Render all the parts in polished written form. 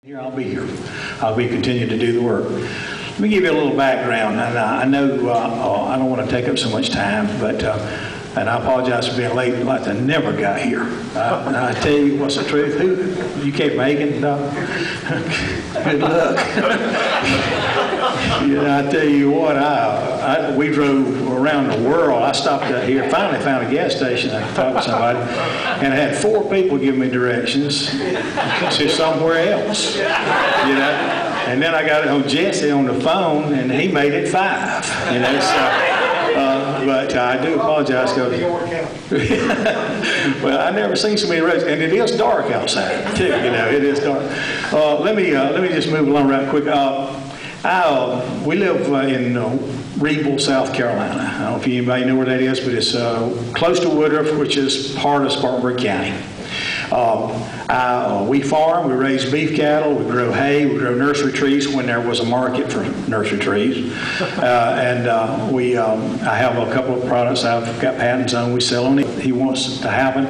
Here I'll be here. I'll be continuing to do the work. Let me give you a little background. And I know I don't want to take up so much time, but and I apologize for being late. Like I never got here. I tell you what's the truth. Who you keep making? Good luck. I tell you what. We drove around the world. I stopped out here. Finally found a gas station. I could talk to somebody, and I had 4 people give me directions to somewhere else. And then I got on Jesse on the phone, and he made it 5. But I do apologize. Well, I've never seen so many roads, and it is dark outside too. It is dark. Let me just move along right quick. We live in Reeville, South Carolina. I don't know if anybody know where that is, but it's close to Woodruff, which is part of Spartanburg County. We farm, we raise beef cattle, we grow hay, we grow nursery trees when there was a market for nursery trees. I have a couple of products I've got patents on we sell on. If he wants to happen,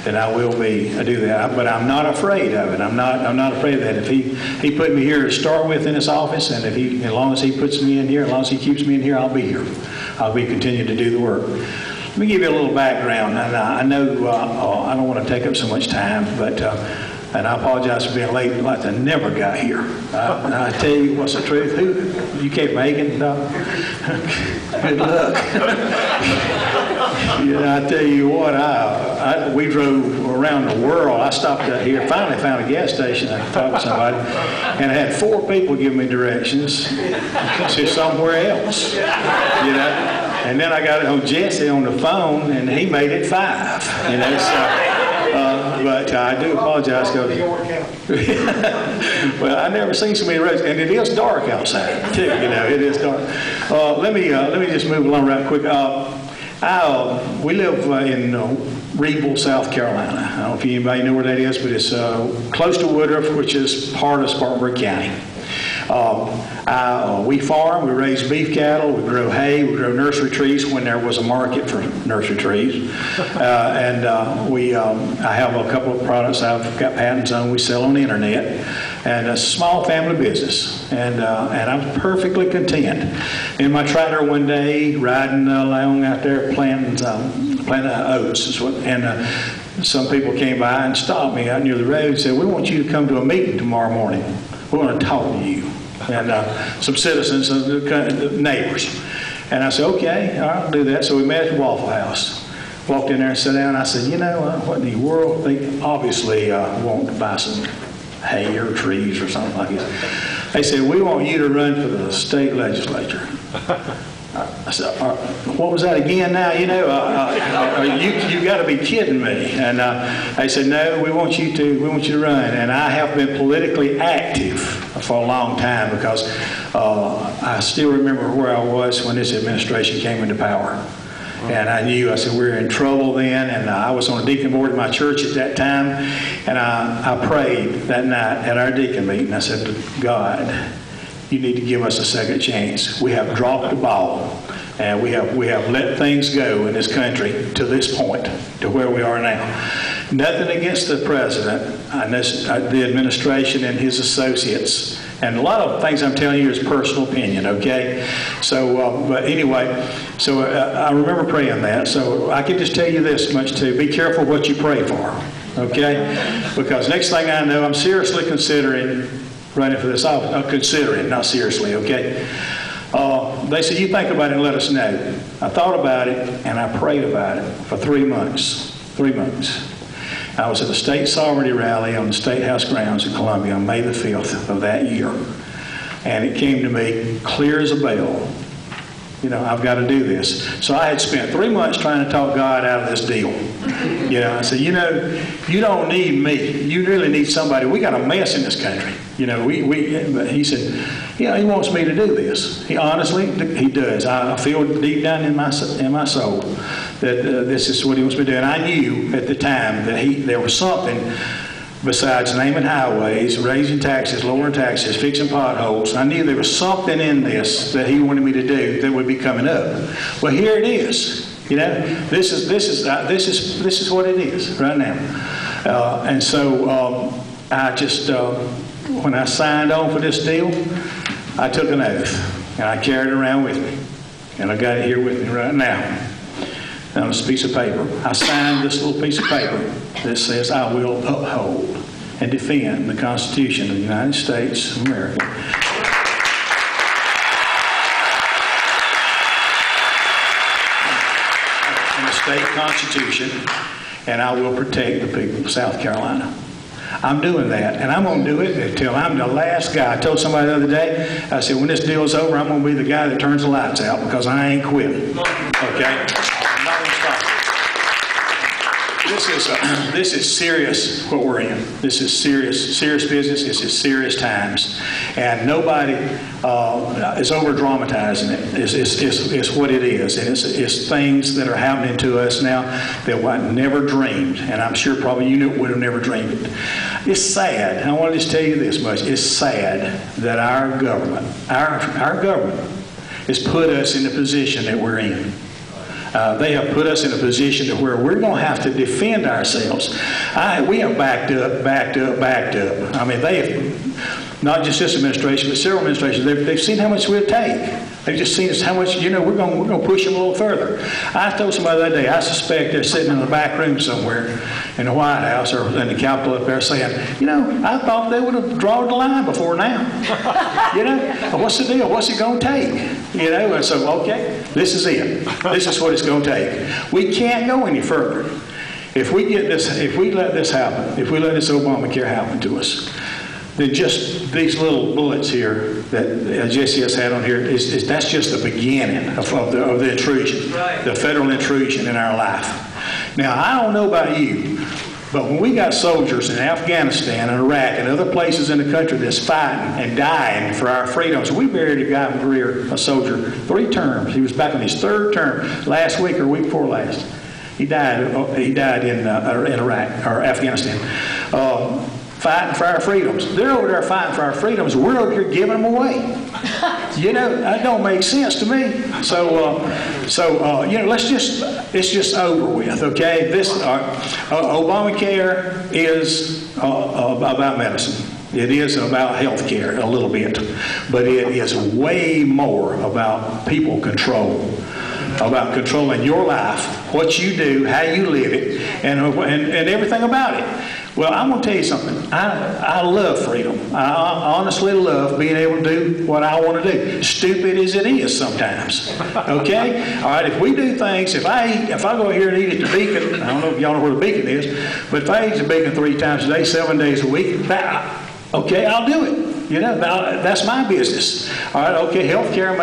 then I will do that. But I'm not afraid of it. I'm not afraid of that. If he put me here to start with in his office, and as long as he puts me in here, as long as he keeps me in here, I'll be here. I'll be continuing to do the work. Let me give you a little background. And I know I don't want to take up so much time, but and I apologize for being late. Like I never got here. I tell you what's the truth. Who you keep making? Good luck. I tell you what. We drove around the world. I stopped out here. Finally found a gas station. I could talk to somebody, and I had 4 people give me directions to somewhere else. And then I got on Jesse on the phone, and he made it 5. But I do apologize. Well, I've never seen so many roads, and it is dark outside too. It is dark. Let me just move along right quick. We live in Reeville, South Carolina. I don't know if anybody know where that is, but it's close to Woodruff, which is part of Spartanburg County. We farm, we raise beef cattle, we grow hay, we grow nursery trees when there was a market for nursery trees. I have a couple of products I've got patents on we sell on the internet. And a small family business. And I'm perfectly content. In my tractor one day, riding along out there planting oats. And some people came by and stopped me out near the road and said, "We want you to come to a meeting tomorrow morning. We're going to talk to you." And some citizens, neighbors. And I said, "Okay, I'll do that." So we met at the Waffle House. Walked in there and sat down. I said, "What in the world?" They obviously want to buy some hay or trees or something like that. They said, "We want you to run for the state legislature." I said, "What was that again now? You got to be kidding me." And they said, "No, we want you to run." And I have been politically active for a long time because I still remember where I was when this administration came into power. And I said, we're in trouble then, and I was on a deacon board at my church at that time, and I prayed that night at our deacon meeting. I said, "God, you need to give us a second chance. We have dropped the ball, and we have let things go in this country to this point, to where we are now. Nothing against the president, the administration and his associates. And a lot of things I'm telling you is personal opinion, okay? So, but anyway, I remember praying that. So I can just tell you this much too. Be careful what you pray for, okay? Because next thing I know, I'm seriously considering running for this office. Considering, not seriously, okay? They said, "You think about it and let us know." I thought about it and I prayed about it for 3 months. 3 months. I was at the state sovereignty rally on the State House grounds in Columbia on May the 5th of that year. And it came to me clear as a bell. I've got to do this. So I had spent 3 months trying to talk God out of this deal. I said, you don't need me. You really need somebody. We got a mess in this country. But he said, he wants me to do this. He does. I feel deep down in my soul that this is what he wants me to do. And I knew at the time that there was something besides naming highways, raising taxes, lowering taxes, fixing potholes. I knew there was something in this that he wanted me to do that would be coming up. Well, here it is. This is what it is right now. And so I just when I signed on for this deal, I took an oath, and I carried it around with me. And I got it here with me right now on this piece of paper. I signed this little piece of paper that says, I will uphold and defend the Constitution of the United States of America. And the state constitution, and I will protect the people of South Carolina. I'm doing that, and I'm going to do it until I'm the last guy. I told somebody the other day, I said, when this deal's over, I'm going to be the guy that turns the lights out because I ain't quitting. Okay? I'm not going to stop. This is serious what we're in. This is serious business. This is serious times. And nobody is over-dramatizing it. It's what it is. And it's things that are happening to us now that I never dreamed. And I'm sure probably you would have never dreamed it. It's sad. I want to just tell you this much. It's sad that our government has put us in the position that we're in. They have put us in a position to where we're going to have to defend ourselves. We have backed up. I mean, they have, not just this administration, but several administrations, they've seen how much we'll take. They've just seen how much, we're going to push them a little further. I told somebody the other day, I suspect they're sitting in the back room somewhere in the White House or in the Capitol up there saying, I thought they would have drawn the line before now. What's the deal? What's it going to take? And so, okay, this is it. This is what it's going to take. We can't go any further. If we let this happen, if we let this Obamacare happen to us, then just these little bullets here that Jesse has had on here, that's just the beginning of the intrusion, the federal intrusion in our life. Now, I don't know about you, but when we got soldiers in Afghanistan and Iraq and other places in the country that's fighting and dying for our freedoms, we buried a guy in Greer, a soldier, 3 terms. He was back on his 3rd term last week or week before last. He died in Iraq or Afghanistan. Fighting for our freedoms. They're over there fighting for our freedoms. We're over here giving them away. That don't make sense to me. So it's just over with, okay? This Obamacare is about medicine. It is about health care a little bit, but it is way more about people control. About controlling your life, what you do, how you live it, and everything about it. Well, I'm going to tell you something. I love freedom. I honestly love being able to do what I want to do, stupid as it is sometimes. Okay? All right, if we do things, if I go here and eat at the Beacon, I don't know if y'all know where the Beacon is, but if I eat at the Beacon 3 times a day, 7 days a week, okay, I'll do it. That's my business. All right, okay, healthcare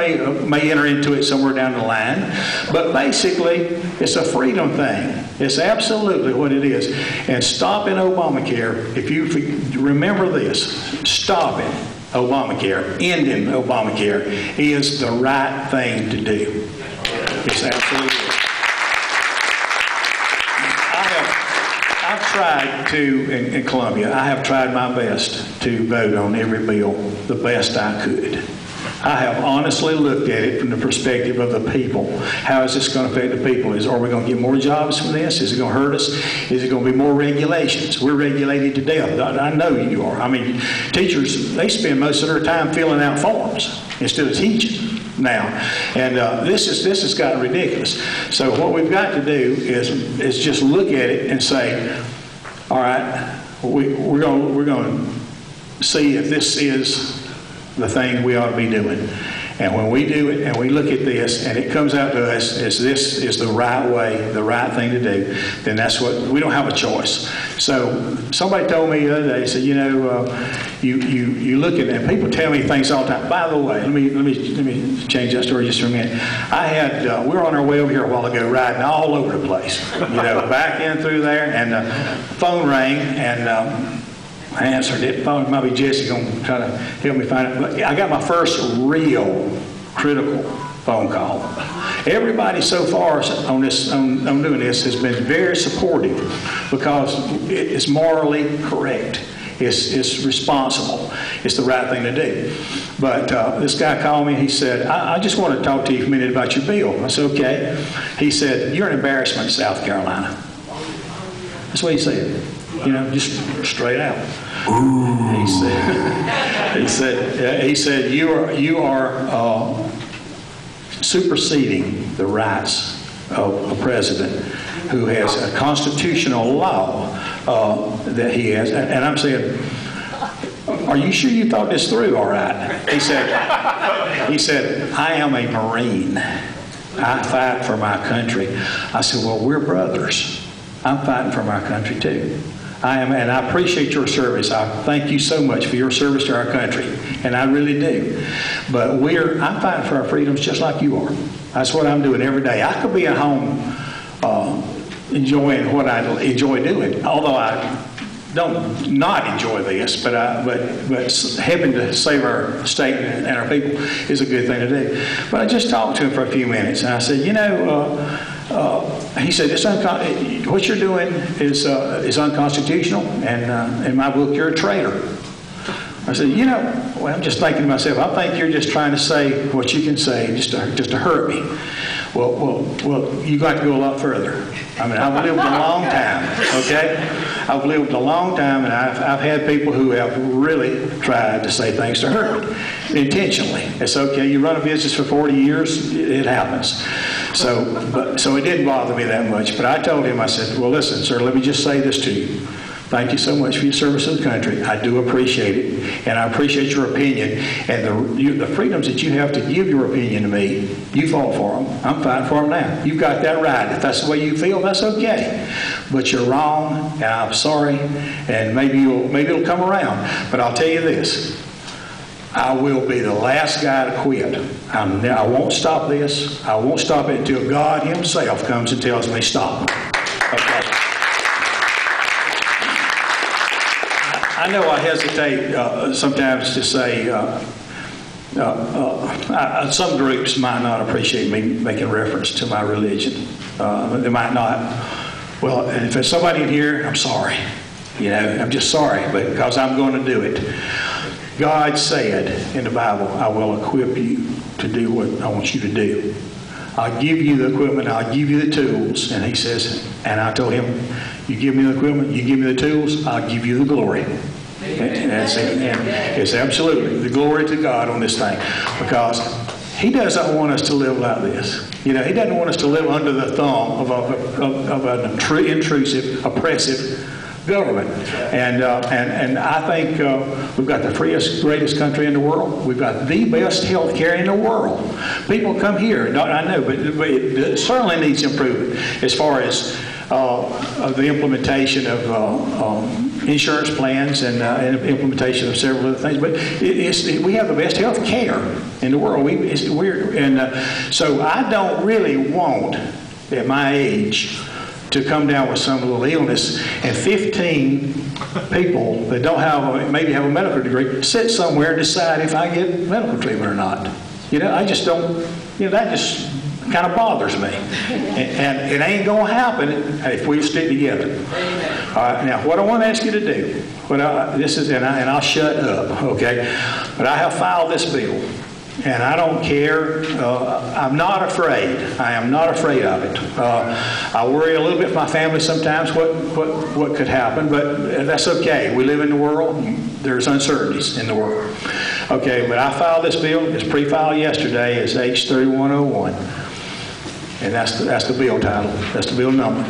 may enter into it somewhere down the line, but basically, it's a freedom thing. It's absolutely what it is. And stopping Obamacare, if you remember this, stopping Obamacare, ending Obamacare is the right thing to do. It's absolutely. I've tried to, in Columbia, I have tried my best to vote on every bill the best I could. I have honestly looked at it from the perspective of the people. How is this going to affect the people? Are we going to get more jobs from this? Is it going to hurt us? Is it going to be more regulations? We're regulated to death. I know you are. I mean, teachers, they spend most of their time filling out forms instead of teaching now. And this has gotten ridiculous. So what we've got to do is just look at it and say, all right, we're going to see if this is the thing we ought to be doing. And when we do it and we look at this and it comes out to us as this is the right way, the right thing to do, then that's what, we don't have a choice. So somebody told me the other day, said, you look at it, and people tell me things all the time. By the way, let me change that story just for a minute. We were on our way over here a while ago riding all over the place, back in through there, and the phone rang, and I answered it. Phone might be Jesse going to try to help me find it. But I got my first real critical phone call. Everybody so far on doing this has been very supportive because it's morally correct. It's responsible. It's the right thing to do. But this guy called me. He said, I just want to talk to you for a minute about your bill. I said, okay. He said, you're an embarrassment to South Carolina. That's what he said. Just straight out. He said, you are superseding the rights of a president who has a constitutional law that he has. And I'm saying, are you sure you thought this through all right? He said, I am a Marine. I fight for my country. I said, well, we're brothers. I'm fighting for my country too. I am, and I appreciate your service. I thank you so much for your service to our country, and I really do. But I'm fighting for our freedoms just like you are. That's what I'm doing every day. I could be at home enjoying what I enjoy doing, although I don't not enjoy this, but helping to save our state and our people is a good thing to do. But I just talked to him for a few minutes, and I said, you know, he said, what you're doing is unconstitutional, and in my book, you're a traitor. I said, you know, well, I'm just thinking to myself, I think you're just trying to say what you can say just to hurt me. Well, you got to go a lot further. I mean, I've lived a long time, okay? I've lived a long time, and I've had people who have really tried to say things to hurt me intentionally. It's okay. You run a business for 40 years, it happens. So it didn't bother me that much. But I told him, I said, well, listen, sir, let me just say this to you. Thank you so much for your service to the country. I do appreciate it, and I appreciate your opinion. And the freedoms that you have to give your opinion to me, you fought for them. I'm fighting for them now. You've got that right. If that's the way you feel, that's okay. But you're wrong, and I'm sorry, and maybe it'll come around. But I'll tell you this. I will be the last guy to quit. I won't stop this. I won't stop it until God himself comes and tells me stop. Okay. I know I hesitate sometimes to say some groups might not appreciate me making reference to my religion. They might not. Well, and if there's somebody in here, I'm sorry. You know, I'm just sorry, but because I'm going to do it. God said in the Bible, I will equip you to do what I want you to do. I'll give you the equipment, I'll give you the tools. And he says, and I told him, you give me the equipment, you give me the tools, I'll give you the glory. And it's absolutely the glory to God on this thing, because he doesn't want us to live like this. You know, he doesn't want us to live under the thumb of an intrusive, oppressive government. And I think we've got the freest, greatest country in the world. We've got the best health care in the world. People come here, I know, but it certainly needs improvement as far as the implementation of insurance plans and implementation of several other things. But we have the best health care in the world. So I don't really want, at my age, to come down with some little illness and 15 people that don't have, maybe have a medical degree, sit somewhere and decide if I get medical treatment or not. You know, I just don't, you know, that just kind of bothers me. And it ain't going to happen if we stick together. All right, now, what I want to ask you to do, and I'll shut up, okay? But I have filed this bill. And I don't care. I'm not afraid. I am not afraid of it. I worry a little bit for my family sometimes what could happen, but that's okay. We live in the world. There's uncertainties in the world. Okay, but I filed this bill. It's pre-filed yesterday. It's H3101. And that's the bill title. That's the bill number.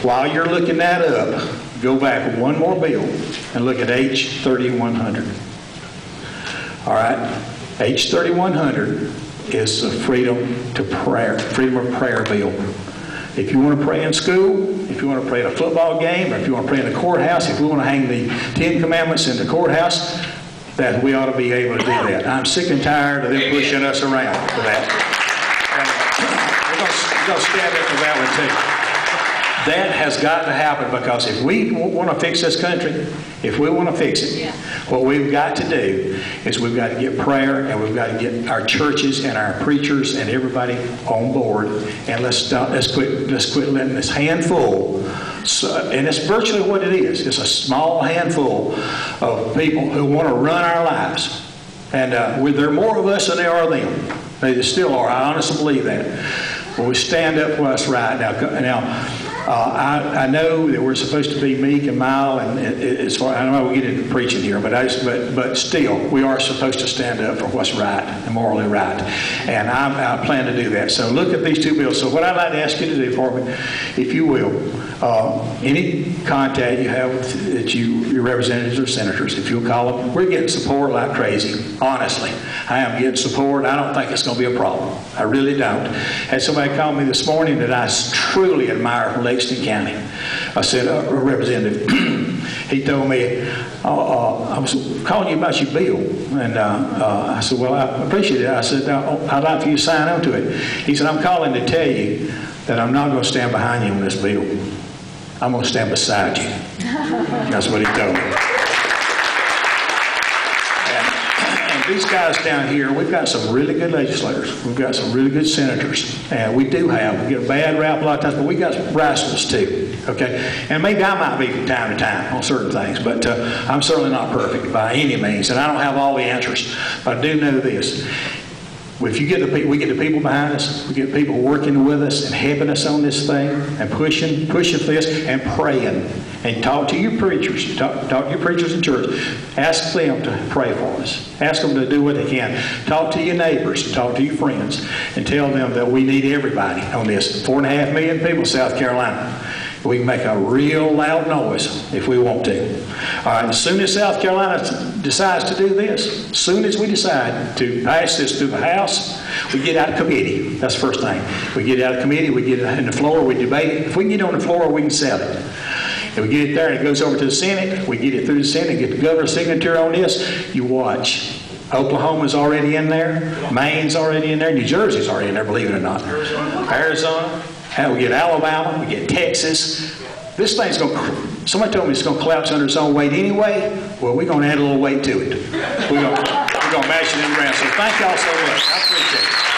While you're looking that up, go back one more bill and look at H3100. All right? H3100 is the freedom of prayer bill. If you want to pray in school, if you want to pray at a football game, or if you want to pray in the courthouse, if we want to hang the 10 Commandments in the courthouse, that we ought to be able to do that. I'm sick and tired of them pushing us around for that. We're going to stand up for that one too. That has got to happen, because if we want to fix this country, if we want to fix it, what we've got to do is we've got to get prayer, and we've got to get our churches and our preachers and everybody on board, and let's quit letting this handful. And it's virtually what it is. It's a small handful of people who want to run our lives, and there are more of us than there are them. They still are. I honestly believe that. Well, we stand up for what's right now. I know that we're supposed to be meek and mild, and as far, I don't know we get into preaching here, but still, we are supposed to stand up for what's right and morally right. And I plan to do that. So look at these two bills. So what I'd like to ask you to do for me, if you will, any contact you have with your representatives or senators, if you'll call them, we're getting support like crazy. Honestly, I am getting support. I don't think it's going to be a problem. I really don't. Had somebody call me this morning that I truly admire from Lexington County. I said, a representative, he told me, I was calling you about your bill. And I said, well, I appreciate it. I said, I'd like for you to sign on to it. He said, I'm calling to tell you that I'm not going to stand behind you on this bill. I'm going to stand beside you. That's what he told me. And these guys down here, we've got some really good legislators. We've got some really good senators. And we do have. We get a bad rap a lot of times, but we got some rascals too. Okay? And maybe I might be from time to time on certain things, but I'm certainly not perfect by any means. And I don't have all the answers. But I do know this. If you get we get the people behind us, we get people working with us and helping us on this thing and pushing for this and praying. And talk to your preachers. Talk to your preachers in church. Ask them to pray for us. Ask them to do what they can. Talk to your neighbors. Talk to your friends. And tell them that we need everybody on this. 4.5 million people in South Carolina. We can make a real loud noise if we want to. All right, as soon as South Carolina decides to do this, as soon as we decide to pass this through the House, we get out of committee. That's the first thing. We get out of committee, we get it in the floor, we debate it. If we can get it on the floor, we can sell it. If we get it there and it goes over to the Senate, we get it through the Senate, get the governor's signature on this, you watch. Oklahoma's already in there, Maine's already in there, New Jersey's already in there, believe it or not. Arizona. We get Alabama, we get Texas. This thing's going to, somebody told me it's going to collapse under its own weight anyway. Well, we're going to add a little weight to it. We're going to mash it in the ground. So thank y'all so much. I appreciate it.